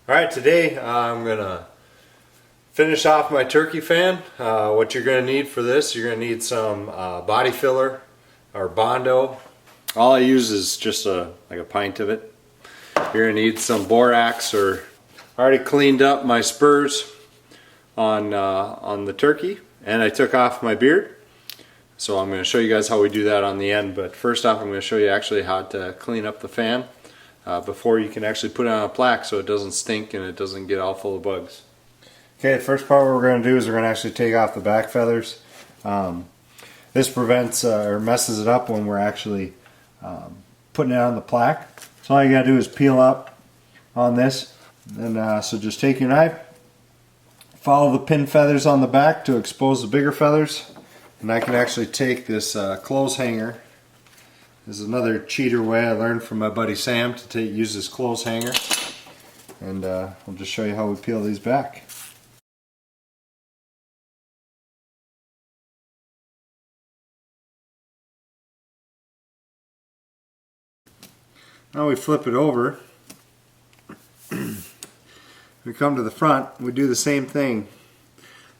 Alright, today I'm going to finish off my turkey fan. What you're going to need for this, you're going to need some body filler or Bondo. All I use is just like a pint of it. You're going to need some borax, or I already cleaned up my spurs on the turkey, and I took off my beard. So I'm going to show you guys how we do that on the end, but first off I'm going to show you actually how to clean up the fan before you can actually put it on a plaque so it doesn't stink and it doesn't get all full of bugs. Okay, the first part we're going to do is we're going to actually take off the back feathers. This prevents or messes it up when we're actually putting it on the plaque. So all you got to do is peel up on this. And so just take your knife, follow the pin feathers on the back to expose the bigger feathers. And I can actually take this clothes hanger. This is another cheater way I learned from my buddy Sam to use this clothes hanger. And I'll just show you how we peel these back. Now we flip it over. We come to the front, we do the same thing.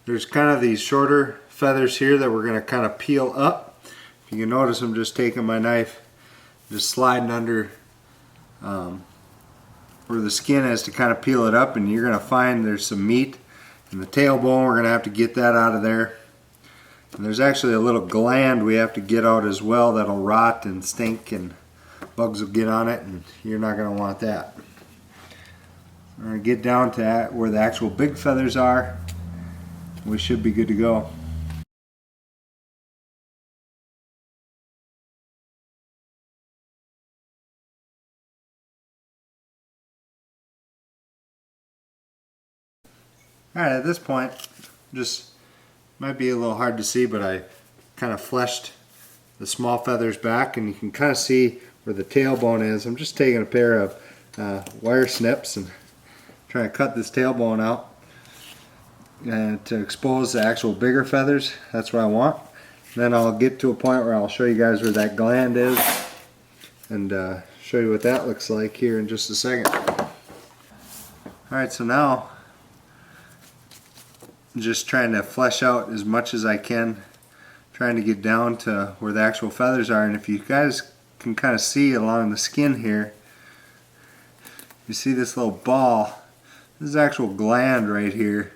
There's kind of these shorter feathers here that we're going to kind of peel up. If you can notice, I'm just taking my knife, just sliding under where the skin is to kind of peel it up, and you're going to find there's some meat in the tailbone. We're going to have to get that out of there. And there's actually a little gland we have to get out as well that'll rot and stink, and bugs will get on it, and you're not going to want that. We're going to get down to where the actual big feathers are. We should be good to go. Alright, at this point, just might be a little hard to see, but I kind of fleshed the small feathers back, and you can kind of see where the tailbone is. I'm just taking a pair of wire snips and trying to cut this tailbone out and to expose the actual bigger feathers. That's what I want. Then I'll get to a point where I'll show you guys where that gland is and show you what that looks like here in just a second. Alright, so now I'm just trying to flesh out as much as I can, trying to get down to where the actual feathers are. And if you guys can kind of see along the skin here, you see this little ball. This is actual gland right here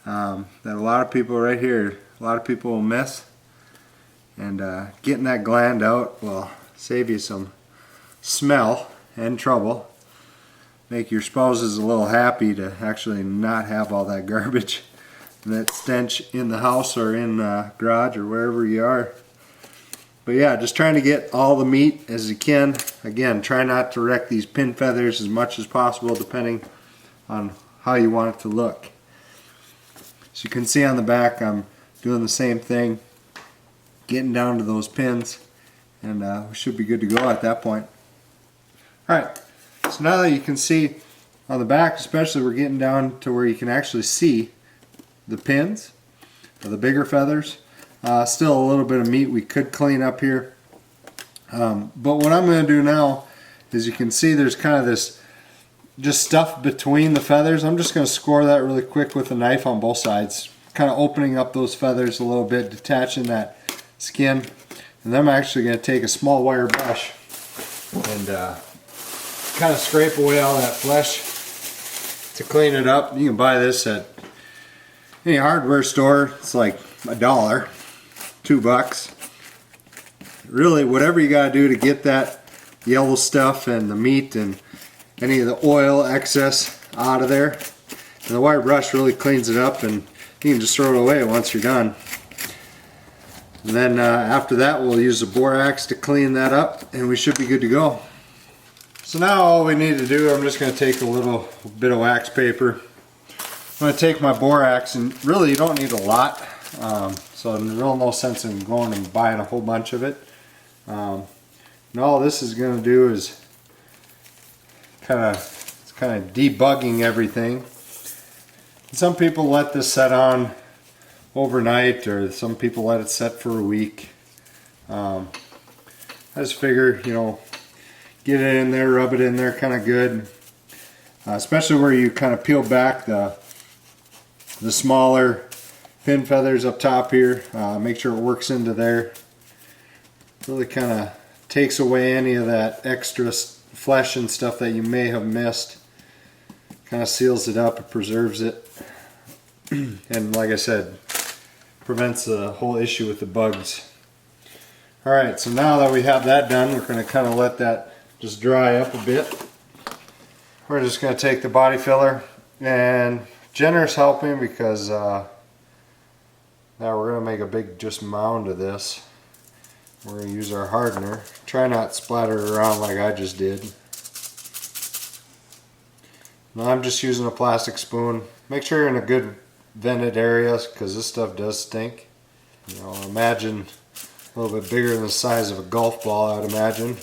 that a lot of people right here, a lot of people will miss. And getting that gland out will save you some smell and trouble. Make your spouses a little happy to actually not have all that garbage and that stench in the house or in the garage or wherever you are. But yeah, just trying to get all the meat as you can. Again, try not to wreck these pin feathers as much as possible depending on how you want it to look. So you can see on the back I'm doing the same thing, getting down to those pins, and we should be good to go at that point. Alright, so now that you can see on the back especially, we're getting down to where you can actually see the pins, or the bigger feathers. Still a little bit of meat we could clean up here. But what I'm going to do now is, you can see there's kind of this just stuff between the feathers. I'm just going to score that really quick with a knife on both sides, kind of opening up those feathers a little bit, detaching that skin. And then I'm actually going to take a small wire brush and kind of scrape away all that flesh to clean it up. You can buy this at any hardware store. It's like $1, $2. Really, whatever you got to do to get that yellow stuff and the meat and any of the oil excess out of there. And the wire brush really cleans it up, and you can just throw it away once you're done. And then after that we'll use the borax to clean that up, and we should be good to go. So now all we need to do, I'm just going to take a little bit of wax paper. I'm going to take my borax, and really you don't need a lot, so there's really no sense in going and buying a whole bunch of it. And all this is going to do is kind of debugging everything. Some people let this set on overnight, or some people let it set for a week. I just figure, you know, get it in there, rub it in there kind of good. especially where you kind of peel back the smaller pin feathers up top here. Make sure it works into there. Really kind of takes away any of that extra flesh and stuff that you may have missed. Kind of seals it up, it preserves it. And like I said, prevents the whole issue with the bugs. Alright, so now that we have that done, we're going to kind of let that just dry up a bit. We're just going to take the body filler, and Jenner's helping because now we're going to make a big just mound of this. We're going to use our hardener. Try not to splatter it around like I just did. Now I'm just using a plastic spoon. Make sure you're in a good vented area because this stuff does stink. You know, imagine a little bit bigger than the size of a golf ball, I would imagine.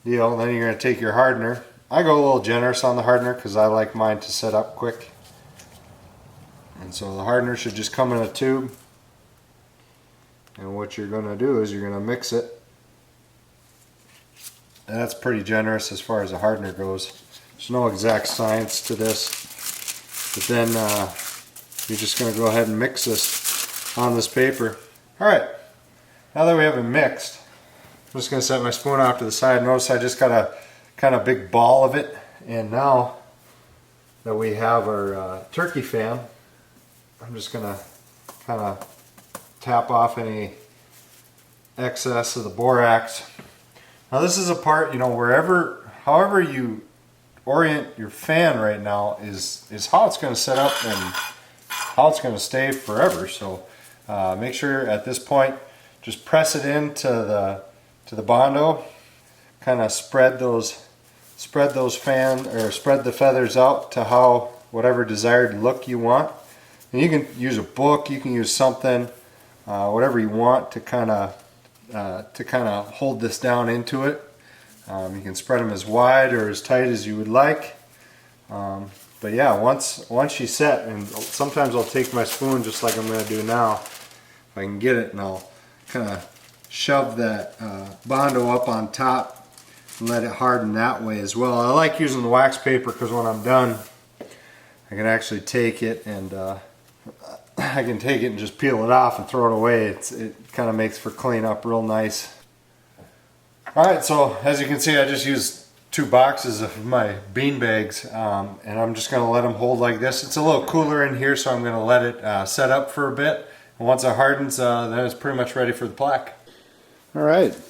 Deal. Then you're going to take your hardener. I go a little generous on the hardener because I like mine to set up quick. And so the hardener should just come in a tube. And what you're going to do is you're going to mix it. And that's pretty generous as far as the hardener goes. There's no exact science to this. But then you're just going to go ahead and mix this on this paper. Alright, now that we have it mixed, I'm just going to set my spoon off to the side. Notice I just got a kind of big ball of it. And now that we have our turkey fan, I'm just going to kind of tap off any excess of the borax. Now this is a part, you know, however you orient your fan right now is how it's going to set up and how it's going to stay forever. So make sure at this point just press it into the Bondo, kind of spread the feathers out to whatever desired look you want. And you can use a book, you can use something, whatever you want to kind of hold this down into it. You can spread them as wide or as tight as you would like. But yeah, once she's set, and sometimes I'll take my spoon just like I'm going to do now, if I can get it, and I'll kind of shove that Bondo up on top and let it harden that way as well. I like using the wax paper because when I'm done, I can actually take it and just peel it off and throw it away. It kind of makes for cleanup real nice. Alright, so as you can see, I just used 2 boxes of my bean bags, and I'm just going to let them hold like this. It's a little cooler in here, so I'm going to let it set up for a bit. And once it hardens, then it's pretty much ready for the plaque. Alright, it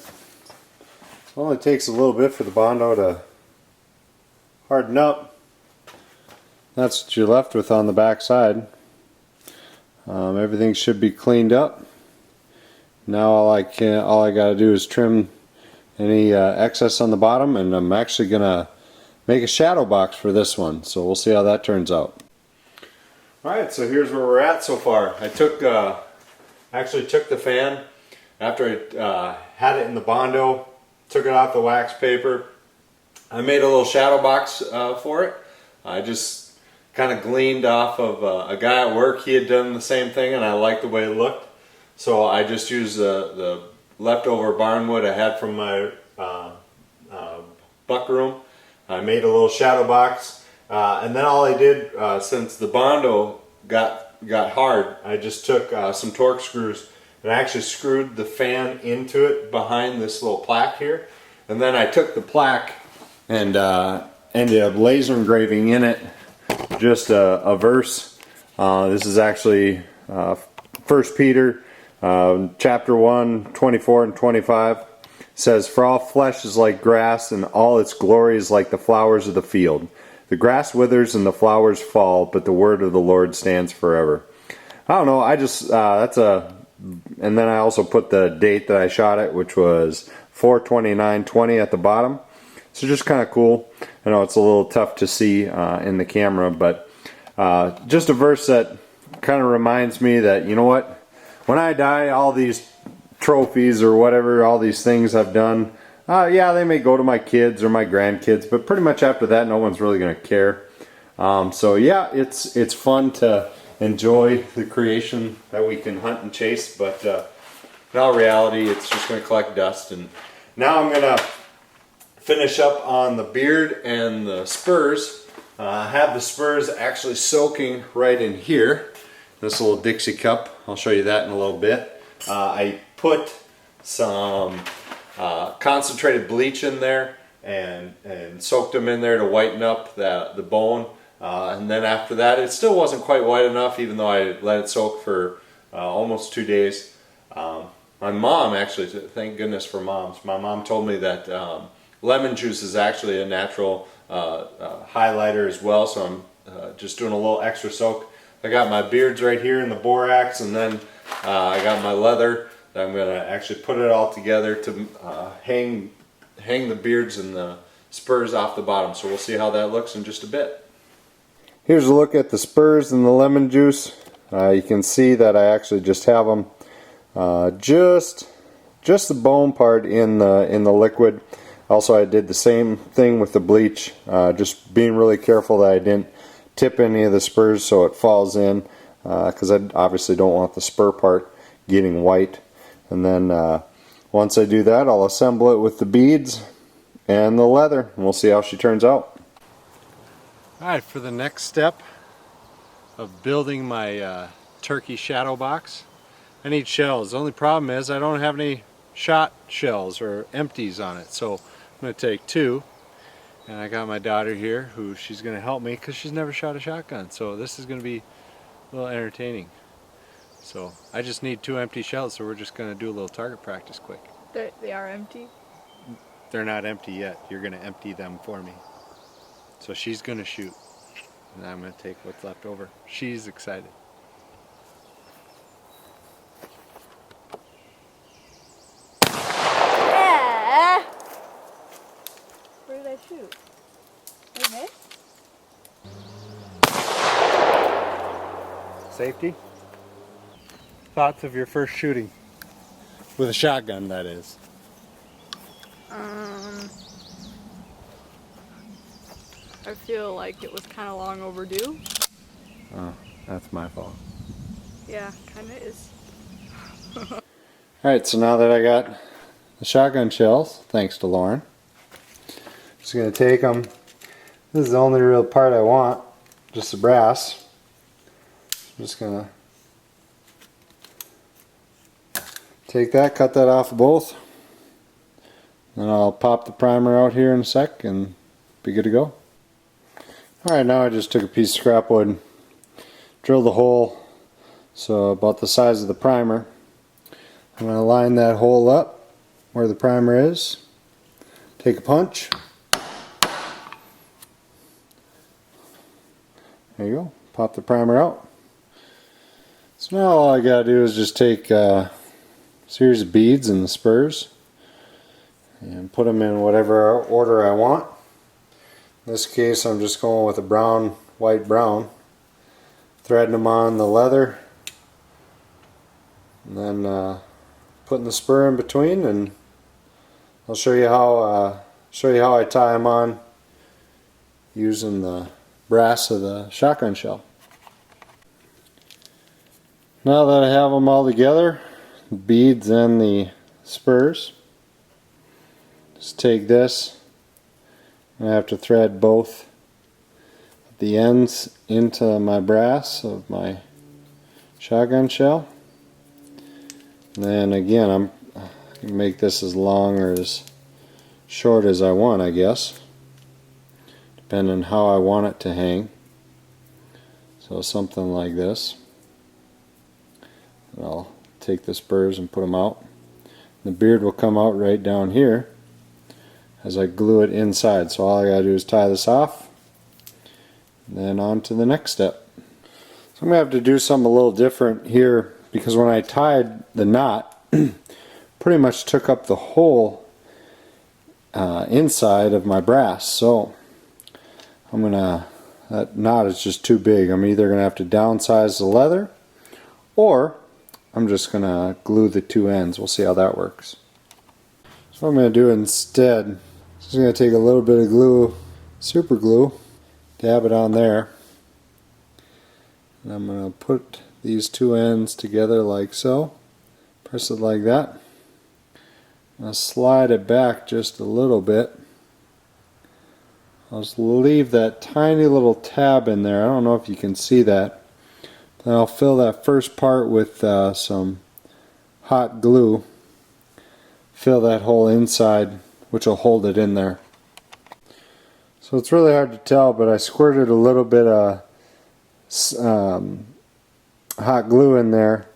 only takes a little bit for the Bondo to harden up. That's what you're left with on the back side. Everything should be cleaned up. Now all I got to do is trim any excess on the bottom, and I'm actually gonna make a shadow box for this one, so we'll see how that turns out. Alright, so here's where we're at so far. I actually took the fan after I had it in the Bondo, took it off the wax paper. I made a little shadow box for it. I just kind of gleaned off of a guy at work. He had done the same thing and I liked the way it looked, so I just used the leftover barnwood I had from my buck room. I made a little shadow box, and then all I did, since the Bondo got hard, I just took some torque screws and I actually screwed the fan into it behind this little plaque here, and then I took the plaque and ended up laser engraving in it just a verse. This is actually 1 Peter chapter 1, 24 and 25. Says, "For all flesh is like grass, and all its glory is like the flowers of the field. The grass withers and the flowers fall, but the word of the Lord stands forever." I don't know, I just, and then I also put the date that I shot it, which was 4/29/20 at the bottom. So just kind of cool. I know it's a little tough to see in the camera, but just a verse that kind of reminds me that, you know what, when I die, all these trophies or whatever, all these things I've done, yeah, they may go to my kids or my grandkids, but pretty much after that, no one's really going to care. So yeah, it's fun to enjoy the creation that we can hunt and chase, but in all reality, it's just going to collect dust. And now I'm going to finish up on the beard and the spurs. I have the spurs actually soaking right in here. This little Dixie cup. I'll show you that in a little bit. I put some concentrated bleach in there and soaked them in there to whiten up the bone. And then after that, it still wasn't quite white enough, even though I let it soak for almost 2 days. My mom actually, thank goodness for moms, my mom told me that lemon juice is actually a natural highlighter as well, so I'm just doing a little extra soak. I got my beards right here in the borax, and then I got my leather that I'm going to actually put it all together to hang the beards and the spurs off the bottom. So we'll see how that looks in just a bit. Here's a look at the spurs and the lemon juice. You can see that I actually just have them just the bone part in the liquid. Also, I did the same thing with the bleach, just being really careful that I didn't tip any of the spurs so it falls in, because I obviously don't want the spur part getting white. And then once I do that, I'll assemble it with the beads and the leather, and we'll see how she turns out. Alright, for the next step of building my turkey shadow box, I need shells. The only problem is I don't have any shot shells or empties on it, so I'm going to take 2, and I got my daughter here who she's going to help me because she's never shot a shotgun, so this is going to be a little entertaining. So I just need 2 empty shells, so we're just going to do a little target practice quick. They are empty? They're not empty yet. You're going to empty them for me. So she's going to shoot, and I'm going to take what's left over. She's excited. Yeah! Where did I shoot? Okay. Safety? Thoughts of your first shooting? With a shotgun, that is. I feel like it was kind of long overdue. Oh, that's my fault. Yeah, kind of is. Alright, so now that I got the shotgun shells, thanks to Lauren, I'm just going to take them. This is the only real part I want, just the brass. I'm just going to take that, cut that off of both. Then I'll pop the primer out here in a sec and be good to go. Alright, now I just took a piece of scrap wood, drilled a hole so about the size of the primer. I'm going to line that hole up where the primer is. Take a punch. There you go. Pop the primer out. So now all I got to do is just take a series of beads and the spurs and put them in whatever order I want. In this case, I'm just going with a brown, white, brown. Threading them on the leather, and then putting the spur in between, and I'll show you how I tie them on using the brass of the shotgun shell. Now that I have them all together, the beads and the spurs, just take this. I have to thread both the ends into my brass of my shotgun shell. And then again, I can make this as long or as short as I want, I guess, depending on how I want it to hang. So something like this. And I'll take the spurs and put them out. The beard will come out right down here as I glue it inside. So all I gotta do is tie this off, and then on to the next step. So I'm gonna have to do something a little different here, because when I tied the knot, pretty much took up the whole inside of my brass. So that knot is just too big. I'm either gonna have to downsize the leather, or I'm just gonna glue the 2 ends. We'll see how that works. So what I'm gonna do instead, just going to take a little bit of glue, super glue, dab it on there, and I'm going to put these 2 ends together like so, press it like that. I'm going to slide it back just a little bit I'll just leave that tiny little tab in there. I don't know if you can see that. Then I'll fill that first part with some hot glue. Fill that whole inside, which will hold it in there. So it's really hard to tell, but I squirted a little bit of hot glue in there,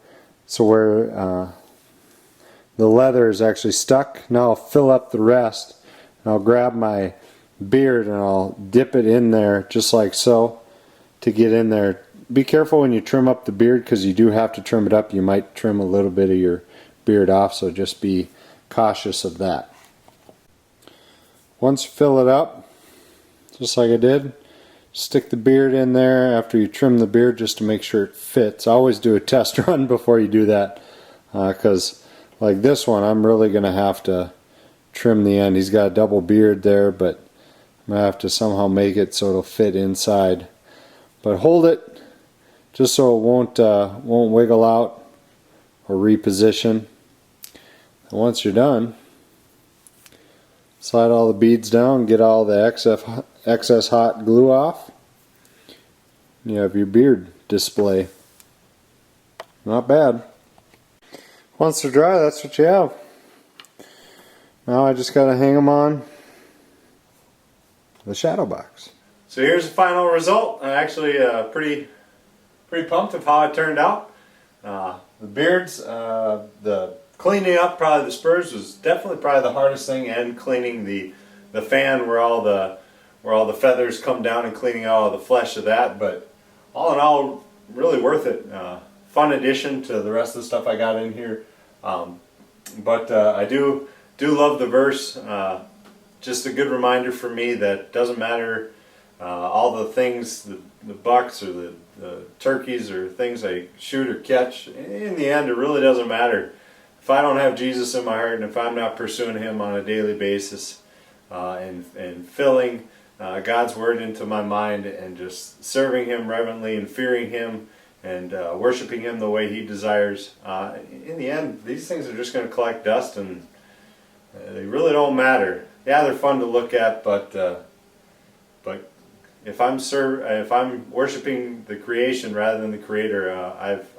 so where the leather is actually stuck. Now I'll fill up the rest, and I'll grab my beard and I'll dip it in there just like so to get in there. Be careful when you trim up the beard, because you do have to trim it up. You might trim a little bit of your beard off, so just be cautious of that. Once you fill it up, just like I did, stick the beard in there after you trim the beard just to make sure it fits. I always do a test run before you do that, because like this one, I'm really going to have to trim the end. He's got a double beard there, but I'm going to have to somehow make it so it'll fit inside. But hold it just so it won't wiggle out or reposition. And once you're done, slide all the beads down, get all the excess hot glue off. You have your beard display. Not bad. Once they're dry, that's what you have. Now I just got to hang them on the shadow box. So here's the final result. I'm actually pretty pumped of how it turned out. The beards, the cleaning up probably the spurs was definitely probably the hardest thing, and cleaning the fan where all the feathers come down and cleaning out all the flesh of that. But all in all, really worth it. Fun addition to the rest of the stuff I got in here. But I do love the verse. Just a good reminder for me that it doesn't matter all the things, the bucks or the turkeys or things I shoot or catch. In the end, it really doesn't matter. If I don't have Jesus in my heart, and if I'm not pursuing Him on a daily basis, and filling God's Word into my mind, and just serving Him reverently and fearing Him, and worshiping Him the way He desires, in the end, these things are just going to collect dust, and they really don't matter. Yeah, they're fun to look at, but if I'm worshiping the creation rather than the Creator,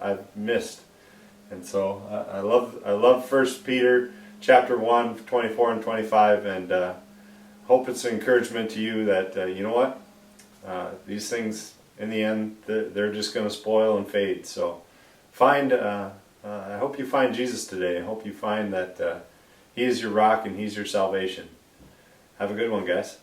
I've missed. And so I love 1 Peter chapter 1, 24 and 25, and hope it's an encouragement to you that you know what, these things in the end they're just going to spoil and fade. So I hope you find Jesus today. I hope you find that He is your rock and He's your salvation. Have a good one, guys.